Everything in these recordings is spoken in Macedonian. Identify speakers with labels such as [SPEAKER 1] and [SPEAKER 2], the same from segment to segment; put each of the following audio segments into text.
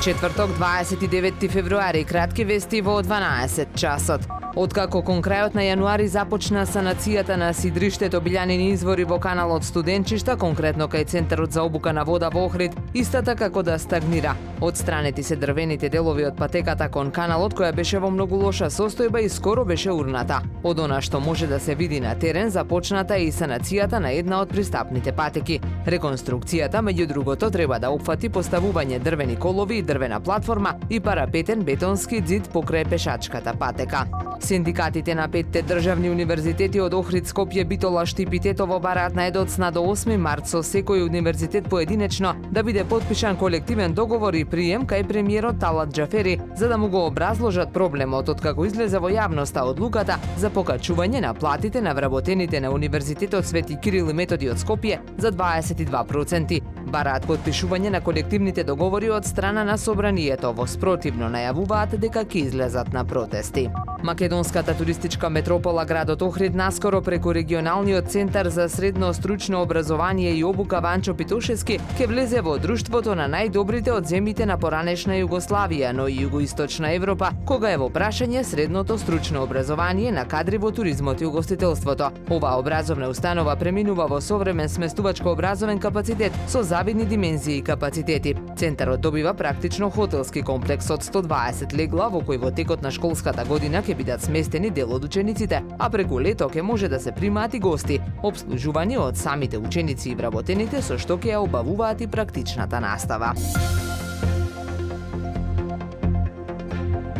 [SPEAKER 1] Четврток, 29 февруари, кратки вести во 12 часот. Откако кон крајот на јануари започна санацијата на сидриштето Билјанини извори во каналот Студенчишта, конкретно кај Центарот за обука на вода во Охрид, истата како да стагнира. Отстранети се дрвените делови од патеката кон каналот, која беше во многу лоша состојба и скоро беше урната. Од она што може да се види на терен, започната е и санацијата на една од пристапните патеки. Реконструкцијата, меѓу другото, треба да опфати поставување дрвени колови и дрвена платформа и парапетен бетонски ѕид покрај пешачката патека. Синдикатите на 5 државни универзитети од Охрид, Скопје, Битола, Штип и Тетово бараат најдоцна до 8 март со секој универзитет поединечно да биде потпишан колективен договор и прием кај премиерот Талат Џафери за да му го образложат проблемот откако излезе во јавноста одлуката за покачување на платите на вработените на Универзитетот Свети Кирил и Методи од Скопје за 22%. Бараат потпишување на колективните договори од страна на собранието, во спротивно најавуваат дека ќе излезат на протести. Македонската туристичка метропола градот Охрид наскоро преку регионалниот центар за средно стручно образование и обука Ванчо Питошевски ќе влезе во друштвото на најдобрите од земјите на поранешна Југославија, но и Југоисточна Европа, кога е во прашање средното стручно образование на кадри во туризмот и угостителството. Оваа образовна установа преминува во современ сместувачко образовен капацитет со завидни димензии и капацитети. Центарот добива практично хотелски комплекс од 120 легла во кој во текот на школската година ќе бидат сместени дел од учениците, а преку лето ќе може да се примаат и гости, обслужувани од самите ученици и вработените, со што ќе ја обавуваат и практичната настава.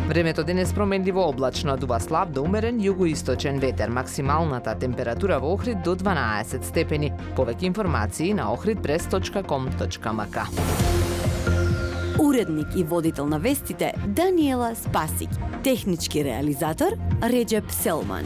[SPEAKER 1] Времето денес променливо облачно, дува слаб до умерен југоисточен ветер. Максималната температура во Охрид до 12 степени. Повеќе информации на ohridpress.com.mk.
[SPEAKER 2] Уредник и водител на вестите Даниела Спасик. Технички реализатор Реџеп Селман.